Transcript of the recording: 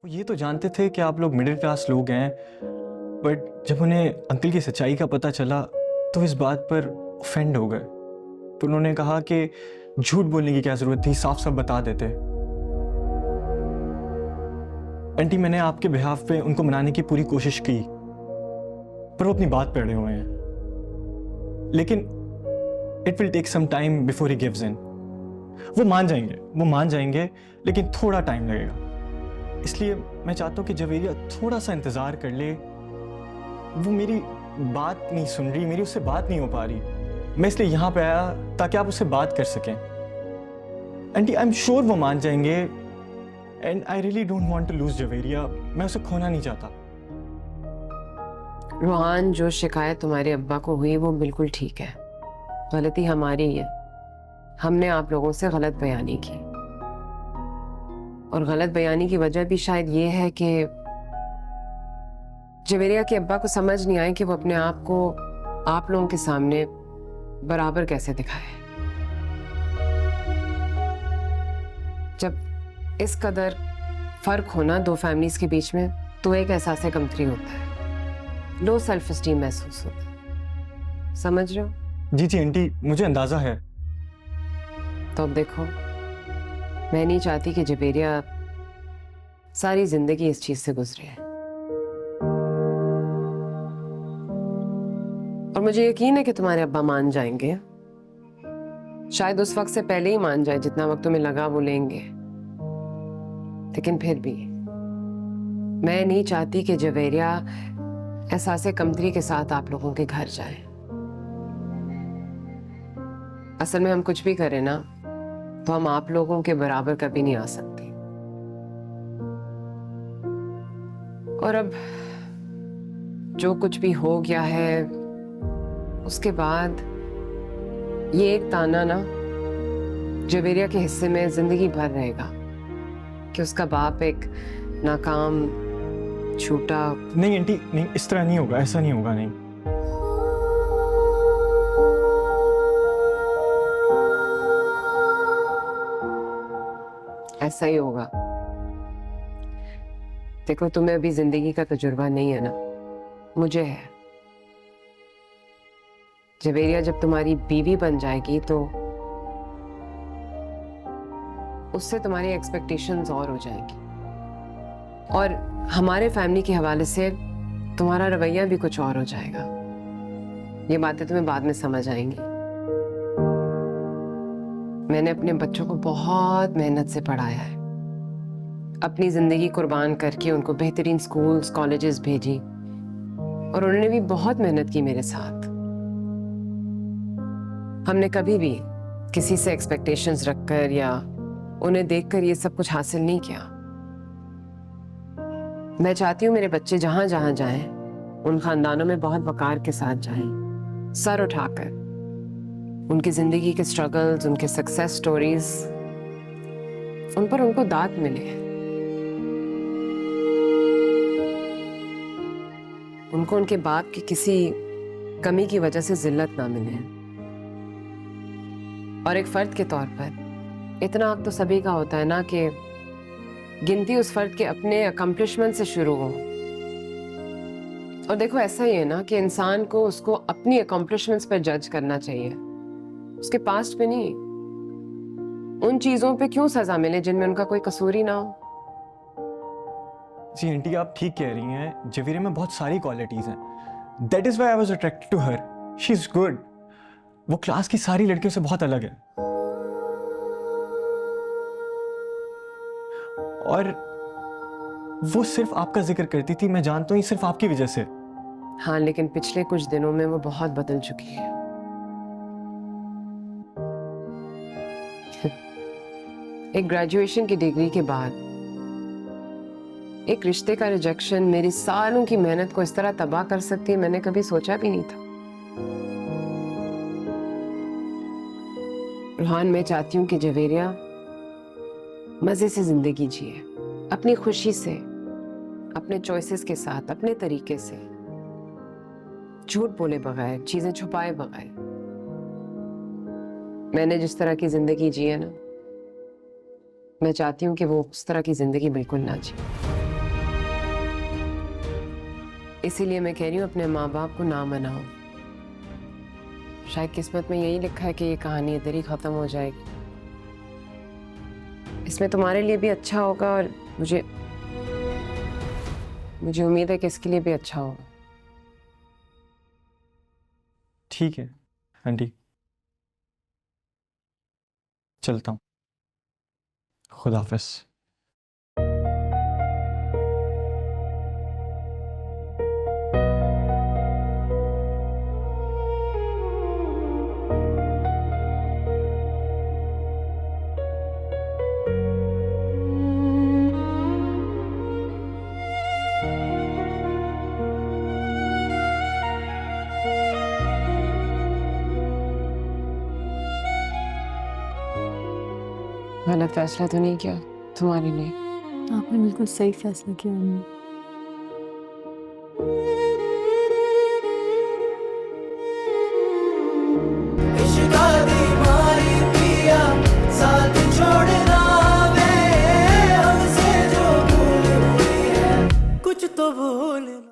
वो ये तो जानते थे कि आप लोग मिडिल क्लास लोग हैं, बट जब उन्हें अंकल की सच्चाई का पता चला तो इस बात पर ऑफेंड हो गए। तो उन्होंने कहा कि झूठ बोलने की क्या ज़रूरत थी, साफ साफ बता देते। आंटी, मैंने आपके बिहाफ पे उनको मनाने की पूरी कोशिश की, पर वो अपनी बात पे अड़े हुए हैं। लेकिन it will take some time before he gives in. वो मान जाएंगे, लेकिन थोड़ा टाइम लगेगा। इसलिए मैं चाहता हूँ कि जवेरिया थोड़ा सा इंतजार कर ले। वो मेरी बात नहीं सुन रही, मेरी उससे बात नहीं हो पा रही। मैं इसलिए यहाँ पे आया ताकि आप उससे बात कर सकें। आंटी, आई एम श्योर वो मान जाएंगे, and I really don't want to lose Javeria. मैं उसे खोना नहीं चाहता। रोहान, जो शिकायत तुम्हारे अब्बा को हुई वो बिल्कुल ठीक है। गलती हमारी है, हमने आप लोगों से गलत बयानी की। और गलत बयानी की वजह भी शायद ये है कि जवेरिया के अब्बा को समझ नहीं आए कि वो अपने आप को आप लोगों के सामने बराबर कैसे दिखाए। जब इस कदर फर्क होना दो फैमिलीज के बीच में, तो एक एहसास कमतरी होता है, लो सेल्फ एस्टीम महसूस होता है। समझ रहे हो? जी जी आंटी, मुझे अंदाजा है। तो अब देखो, मैं नहीं चाहती कि जवेरिया सारी जिंदगी इस चीज से गुजरे। और मुझे यकीन है कि तुम्हारे अब्बा मान जाएंगे। शायद उस वक्त से पहले ही मान जाए, जितना वक्त तुम्हें लगा वो लेंगे। लेकिन फिर भी मैं नहीं चाहती कि जवेरिया एहसास कमतरी के साथ आप लोगों के घर जाए। असल में हम कुछ भी करें ना, तो हम आप लोगों के बराबर कभी नहीं आ सकते। और अब जो कुछ भी हो गया है, उसके बाद ये एक ताना ना जवेरिया के हिस्से में जिंदगी भर रहेगा कि उसका बाप एक नाकाम, छूटा। नहीं आंटी, नहीं, इस तरह नहीं होगा, ऐसा नहीं होगा। नहीं, ऐसा ही होगा। देखो, तुम्हें अभी जिंदगी का तजुर्बा नहीं है ना, मुझे है। जवेरिया जब तुम्हारी बीवी बन जाएगी तो उससे तुम्हारी एक्सपेक्टेशंस और हो जाएगी, और हमारे फैमिली के हवाले से तुम्हारा रवैया भी कुछ और हो जाएगा। ये बातें तुम्हें बाद में समझ आएंगी। मैंने अपने बच्चों को बहुत मेहनत से पढ़ाया है, अपनी जिंदगी कुर्बान करके उनको बेहतरीन स्कूल्स, कॉलेजेस भेजी, और उन्होंने भी बहुत मेहनत की मेरे साथ। हमने कभी भी किसी से एक्सपेक्टेशंस रखकर या उन्हें देखकर ये सब कुछ हासिल नहीं किया। मैं चाहती हूँ मेरे बच्चे जहां जहां जाएं, उन खानदानों में बहुत वकार के साथ जाएं, सर उठाकर। उनकी जिंदगी के स्ट्रगल्स, उनके सक्सेस स्टोरीज, उन पर उनको दाद मिले, उनको उनके बाप की किसी कमी की वजह से जिल्लत ना मिले। और एक फर्द के तौर पर इतना हक तो सभी का होता है ना कि गिनती उस फर्द के अपने अकम्पलिशमेंट से शुरू हो। और देखो, ऐसा ही है ना कि इंसान को उसको अपनी अकम्पलिशमेंट्स पर जज करना चाहिए, उसके पास्ट पे नहीं। उन चीजों पे क्यों सजा मिले जिनमें उनका कोई कसूर ही ना हो। जी आंटी, आप ठीक कह रही हैं। जवेरिया में बहुत सारी क्वालिटीज हैं। That is why I was attracted to her. She is good. वो क्लास की सारी लड़कियों से बहुत अलग है। और वो सिर्फ आपका जिक्र करती थी, मैं जानता हूँ, ये सिर्फ आपकी वजह से। हाँ, लेकिन पिछले कुछ दिनों में वो बहुत बदल चुकी है। एक ग्रेजुएशन की डिग्री के बाद एक रिश्ते का रिजेक्शन मेरी सालों की मेहनत को इस तरह तबाह कर सकती है, मैंने कभी सोचा भी नहीं था। रूहान, मैं चाहती हूँ कि जवेरिया मजे से जिंदगी जिए, अपनी खुशी से, अपने चॉइसेस के साथ, अपने तरीके से, झूठ बोले बगैर, चीजें छुपाए बगैर। मैंने जिस तरह की जिंदगी जी है ना, मैं चाहती हूँ कि वो उस तरह की जिंदगी बिल्कुल ना जिए। इसीलिए मैं कह रही हूँ अपने माँ बाप को ना मनाओ। शायद किस्मत में यही लिखा है कि ये कहानी इधर ही खत्म हो जाएगी। इसमें तुम्हारे लिए भी अच्छा होगा और मुझे उम्मीद है कि इसके लिए भी अच्छा होगा। ठीक है आंटी, चलता हूँ। खुदा हाफिज। गलत फैसला तो नहीं किया तुम्हारे लिए? आपने बिल्कुल सही फैसला किया अम्मी।